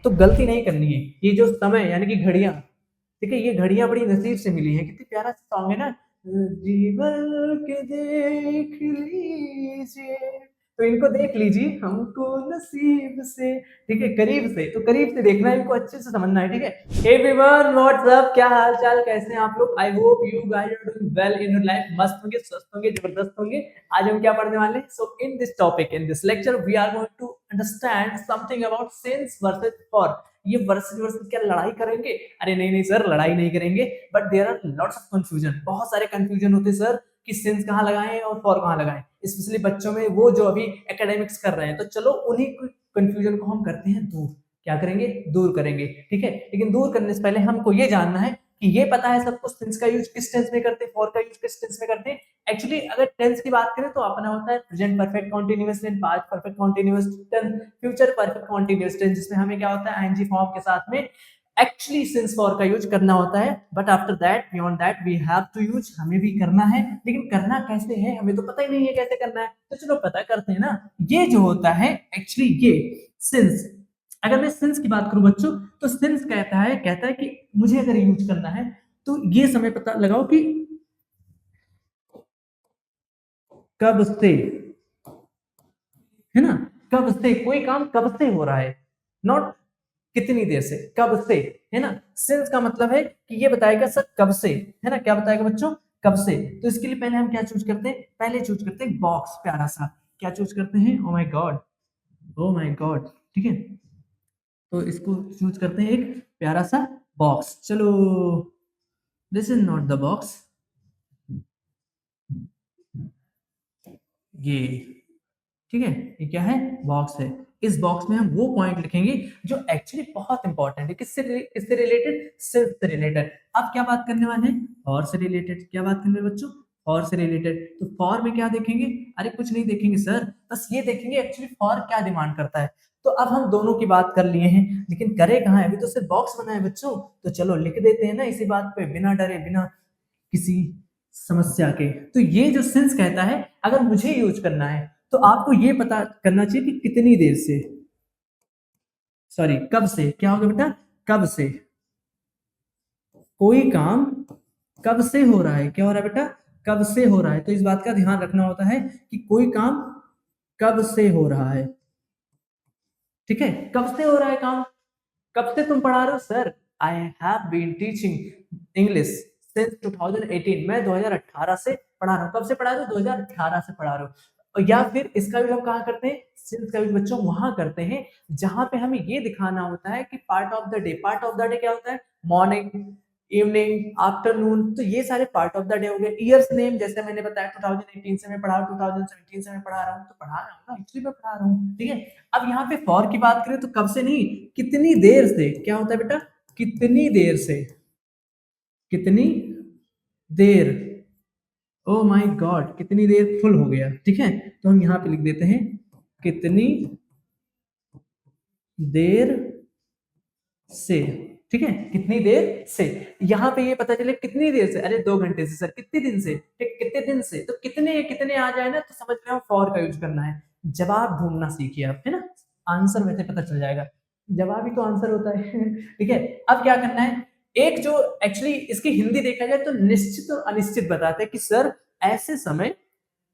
तो गलती नहीं करनी है। ये जो समय यानी कि घड़ियां, ठीक है, ये घड़ियां बड़ी नसीब से मिली है। कितनी प्यारा सॉन्ग है ना, जीवन के देख लीजिए, तो इनको देख लीजिए हमको नसीब से, ठीक है, करीब से, तो करीब से देखना है, इनको अच्छे से समझना है, ठीक है। हे एवरीवन, व्हाट्सअप, क्या हाल चाल, कैसे हैं आप लोग? I hope you guys are doing well in your life, मस्त होंगे, स्वस्थ होंगे, जबरदस्त होंगे। आज हम क्या पढ़ने वाले हैं? So in this topic, in this lecture we are going to understand something about since versus for. ये वर्सेस वर्सेस क्या लड़ाई करेंगे? अरे नहीं नहीं सर, लड़ाई नहीं करेंगे, but there are lots of confusion, बहुत सारे कंफ्यूजन होते हैं सर कि सिंस कहाँ लगाएं और फॉर कहाँ लगाएं, स्पेशली बच्चों में, वो जो अभी एकेडमिक्स कर रहे हैं। तो चलो उन्हीं कंफ्यूजन को हम करते हैं दूर। क्या करेंगे? दूर करेंगे, ठीक है। लेकिन दूर करने से पहले हमको ये जानना है कि ये पता है सबको सिंस का यूज किस टेंस में करते हैं, फॉर का यूज किस टेंस में करते हैं। एक्चुअली अगर टेंस की बात करें तो अपना होता है present perfect continuous tense, past perfect continuous tense, future perfect continuous tense, जिसमें हमें क्या होता है आईएनजी फॉर्म के साथ में एक्चुअली सिंस फॉर का यूज करना होता है। But after that, beyond that, we have to use, हमें भी करना है, लेकिन करना कैसे है हमें तो पता ही नहीं है कैसे करना है। तो चलो पता करते हैं ना। ये जो होता है एक्चुअली, ये सिंस, अगर मैं सिंस की बात करूं बच्चों, तो सिंस कहता है कि मुझे अगर यूज करना है तो ये समय पता लगाओ कि कब से, है ना, कब से कोई काम कब से हो रहा है, नॉट कितनी देर से, कब से, है ना। सिंस का मतलब है कि ये बताएगा सर कब से, है ना, क्या बताएगा बच्चों? कब से। तो इसके लिए पहले हम क्या चूज करते हैं? पहले चूज करते हैं बॉक्स, प्यारा सा, क्या चूज करते हैं? Oh my God, oh my God, ठीक है। तो इसको चूज करते हैं एक प्यारा सा बॉक्स। चलो, this is not the box, ये, ठीक है, ये क्या है? बॉक्स है। इस बॉक्स में हम वो पॉइंट लिखेंगे जो एक्चुअली बहुत इंपॉर्टेंट है। किससे रिलेटेड? सिर्फ से रिलेटेड। अब क्या बात करने वाले हैं? फॉर से रिलेटेड। क्या बात करने बच्चों? फॉर से रिलेटेड। तो फॉर में क्या देखेंगे? अरे कुछ नहीं देखेंगे सर, बस ये देखेंगे एक्चुअली फॉर क्या डिमांड करता है। तो अब हम दोनों की बात कर लिए हैं, लेकिन करे कहाँ है? अभी तो सिर्फ बॉक्स बना है बच्चों। तो चलो लिख देते हैं ना इसी बात पे, बिना डरे, बिना किसी समस्या के। तो ये जो सिंस कहता है, अगर मुझे यूज करना है तो आपको ये पता करना चाहिए कि कितनी देर से, सॉरी कब से, क्या होगा बेटा? कब से कोई काम कब से हो रहा है, क्या हो रहा है बेटा? कब से हो रहा है। तो इस बात का ध्यान रखना होता है कि कोई काम कब से हो रहा है, ठीक है। कब से हो रहा है काम? कब से तुम पढ़ा रहे हो? Sir I have been teaching English since 2018, मैं 2018 से पढ़ा रहा हूँ। कब से पढ़ा रहे हो? 2018 से पढ़ा रहे हो। और या फिर इसका यूज हम कहाँ करते हैं? सिंस का यूज बच्चों वहां करते हैं जहां पे हमें ये दिखाना होता है कि part of the day. Part of the day क्या होता है? मॉर्निंग, इवनिंग, आफ्टरनून, तो ये सारे पार्ट ऑफ द डे हो गए। ईयर्स नेम, जैसे मैंने बताया 2018 से मैं पढ़ा रहा हूँ, 2017 से मैं पढ़ा रहा हूँ, तो पढ़ा रहा हूँ ना, एक्चुअली मैं पढ़ा रहा हूँ, ठीक है। अब यहाँ पे फॉर की बात करें तो कब से नहीं, कितनी देर से। क्या होता है बेटा? कितनी देर से, कितनी देर, ओ माय गॉड, कितनी देर फुल हो गया, ठीक है। तो हम यहाँ पे लिख देते हैं कितनी देर से, ठीक है, कितनी देर से। यहाँ पे ये पता चले कितनी देर से, अरे 2 घंटे से सर, कितने दिन से, ठीक, कितने दिन से, तो कितने कितने आ जाए ना तो समझ रहे हो फॉर का यूज करना है। जवाब ढूंढना सीखिए आप, है ना, आंसर वैसे पता चल जाएगा, जवाब ही तो आंसर होता है ठीक है। अब क्या करना है? एक जो एक्चुअली इसकी हिंदी देखा जाए तो निश्चित और अनिश्चित बताते हैं कि सर ऐसे समय,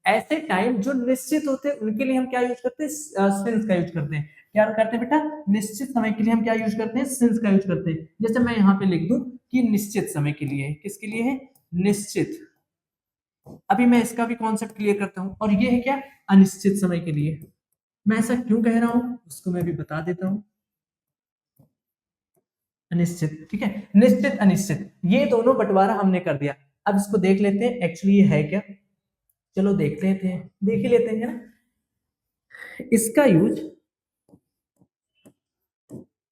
ऐसे टाइम जो निश्चित होते हैं उनके लिए हम क्या यूज करते हैं? सिंस का यूज करते हैं। क्या करते हैं बेटा? निश्चित समय के लिए हम क्या यूज करते हैं? सिंस का यूज करते हैं। जैसे मैं यहाँ पे लिख दूं कि निश्चित समय के लिए, किसके लिए है? निश्चित। अभी मैं इसका भी कॉन्सेप्ट क्लियर करता हूं, और ये है क्या? अनिश्चित समय के लिए। मैं ऐसा क्यों कह रहा हूं उसको मैं भी बता देता हूं। अनिश्चित, ठीक है, निश्चित अनिश्चित, ये दोनों बंटवारा हमने कर दिया। अब इसको देख लेते हैं एक्चुअली ये है क्या। चलो देख लेते हैं, देख ही लेते हैं ना। इसका यूज,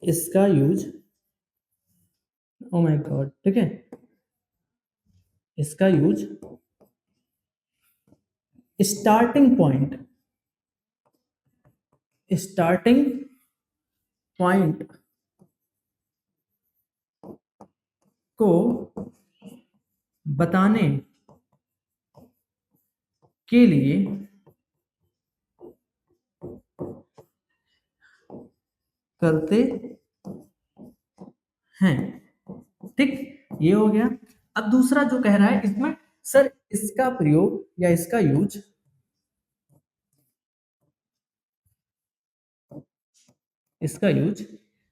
इसका यूज, ओ माय गॉड, ठीक है, इसका use starting point, starting point को बताने के लिए करते हैं। ठीक, ये हो गया। अब दूसरा जो कह रहा है इसमें, सर इसका प्रयोग या इसका यूज, इसका यूज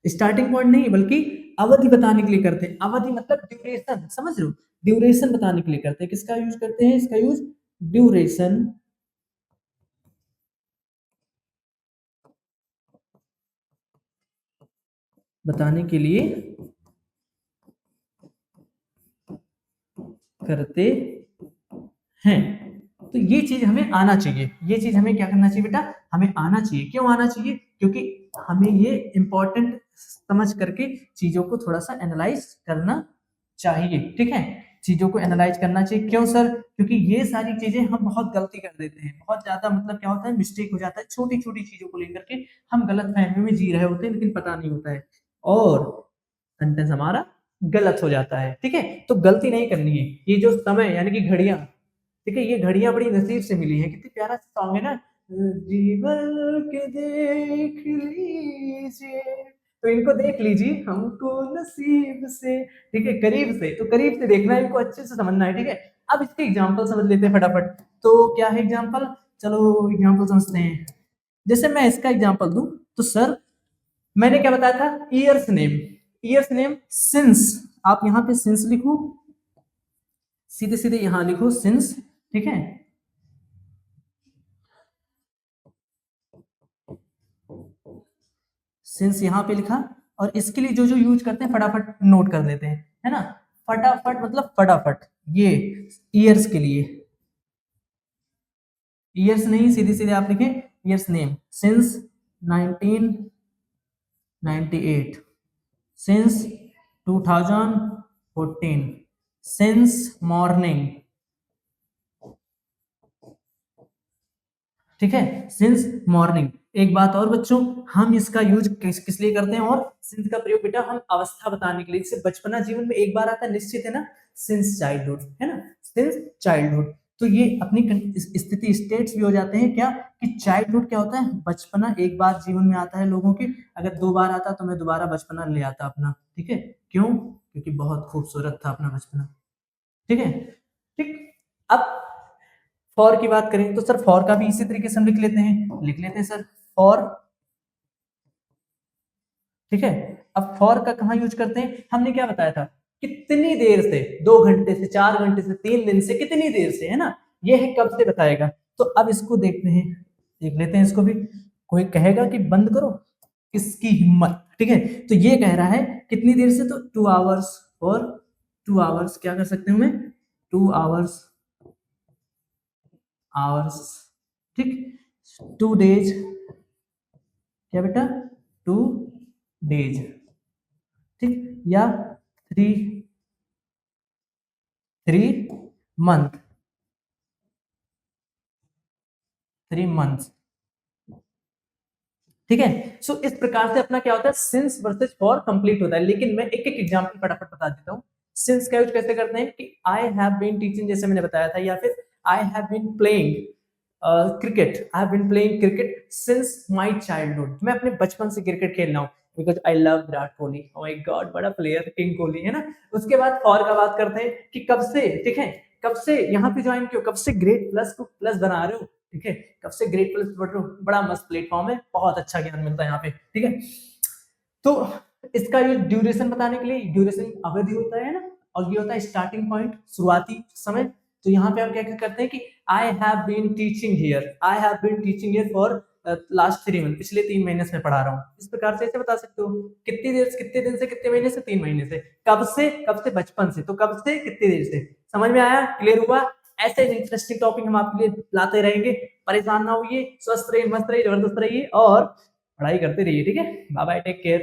स्टार्टिंग पॉइंट नहीं बल्कि अवधि बताने के लिए करते हैं। अवधि मतलब ड्यूरेशन, समझ रहे हो, ड्यूरेशन बताने के लिए करते हैं। किसका यूज करते हैं? इसका यूज ड्यूरेशन बताने के लिए करते हैं। तो ये चीज हमें आना चाहिए, ये चीज हमें क्या करना चाहिए बेटा, हमें आना चाहिए। क्यों आना चाहिए? क्योंकि हमें ये इंपॉर्टेंट समझ करके चीजों को थोड़ा सा एनालाइज करना चाहिए। ठीक है, चीजों को एनालाइज करना चाहिए। क्यों सर? क्योंकि ये सारी चीजें हम बहुत गलती कर देते हैं, बहुत ज्यादा, मतलब क्या होता है, मिस्टेक हो जाता है छोटी छोटी चीजों को लेकर के। हम गलत फहमी में जी रहे होते हैं लेकिन पता नहीं होता है, और सेंटेंस हमारा गलत हो जाता है। ठीक है, तो गलती नहीं करनी है। ये जो समय यानी कि घड़ियां, ठीक है, ये घड़ियां बड़ी नसीब से मिली है। कितनी प्यारा सॉन्ग है ना, जीवन के देख लीजिए, तो इनको देख लीजिए हमको नसीब से। ठीक है, करीब से, तो करीब से देखना है, इनको अच्छे से समझना है। ठीक है, अब इसके एग्जाम्पल समझ लेते हैं फटाफट। तो क्या है एग्जाम्पल, चलो एग्जाम्पल समझते हैं। जैसे मैं इसका एग्जाम्पल दूं, तो सर मैंने क्या बताया था, years name, years name since. आप यहाँ पे सिंस लिखो, सीधे सीधे यहां लिखो सिंस। ठीक है, सिंस यहां पे लिखा, और इसके लिए जो जो यूज करते हैं फटाफट नोट कर लेते हैं, है ना। फटाफट मतलब फटाफट, ये ईयर्स के लिए, ईयर्स नहीं, सीधे सीधे आप लिखें years name, since 1998, since 2014, since morning. ठीक है, सिंस मॉर्निंग। एक बात और बच्चों, हम इसका यूज किस लिए करते हैं, और सिंस का प्रयोग बेटा हम अवस्था बताने के लिए, जैसे बचपना जीवन में एक बार आता है, निश्चित है ना, सिंस चाइल्डहुड, है ना, सिंस चाइल्डहुड। तो ये अपनी स्थिति स्टेट्स भी हो जाते हैं क्या, कि चाइल्डहुड क्या होता है, बचपना एक बार जीवन में आता है लोगों के, अगर दो बार आता तो मैं दोबारा बचपना ले आता अपना। ठीक है, क्यों? क्योंकि बहुत खूबसूरत था अपना बचपना। ठीक है, ठीक। अब फॉर की बात करें तो सर फॉर का भी इसी तरीके से हम लिख लेते हैं सर, फॉर। ठीक है, अब फॉर का कहां यूज करते हैं, हमने क्या बताया था, कितनी देर से, 2 घंटे से, 4 घंटे से, 3 दिन से, कितनी देर से, है ना, ये है कब से बताएगा। तो अब इसको देखते हैं, देख लेते हैं इसको भी। कोई कहेगा कि बंद करो, किसकी हिम्मत। ठीक है, तो ये कह रहा है कितनी देर से, तो 2 आवर्स, और 2 आवर्स क्या कर सकते हूं मैं, 2 आवर्स, आवर्स। ठीक, 2 डेज, क्या बेटा, 2 डेज। ठीक, या थ्री, 3 मंथ, 3 मंथ। ठीक है, सो इस प्रकार से अपना क्या होता है, सिंस वर्सेस फॉर कंप्लीट होता है। लेकिन मैं एक एक एग्जांपल फटाफट बता देता हूँ। सिंस का यूज कैसे करते हैं, कि आई हैव बीन टीचिंग, जैसे मैंने बताया था, या फिर I have been playing cricket, I have been playing cricket since my childhood, मैं अपने बचपन से क्रिकेट खेल रहा हूँ, because I love Virat Kohli, oh my God, बड़ा प्लेयर किंग कोहली, है ना। उसके बाद फॉर का बात करते हैं कि कब से, ठीक है, कब से यहाँ पे ज्वाइन किया, कब से ग्रेड प्लस को प्लस बना रहे हो। ठीक है, कब से ग्रेड प्लस पढ़ रहे हो, बड़ा मस्त प्लेटफॉर्म है, बहुत अच्छा ज्ञान मिलता है यहाँ पे। ठीक है, तो इसका ये ड्यूरेशन बताने के लिए, ड्यूरेशन अवधि होता है ना, और ये होता है स्टार्टिंग पॉइंट, शुरुआती समय। तो यहाँ पे हम क्या करते हैं कि I have been teaching here, I have been teaching here for last 3 month, पिछले 3 महीने से मैं पढ़ा रहा हूँ। इस प्रकार से ऐसे बता सकते हो, कितनी देर से, कितने दिन से, कितने महीने से, 3 महीने से। कब से, कब से, बचपन से, तो कब से कितनी देर से। समझ में आया, क्लियर हुआ। ऐसे इंटरेस्टिंग टॉपिक हम आपके लिए लाते रहेंगे, परेशान ना होइए, स्वस्थ रहिए, मस्त रहिए, जबरदस्त रहिए, और पढ़ाई करते रहिए। ठीक है, बाय बाय, टेक केयर।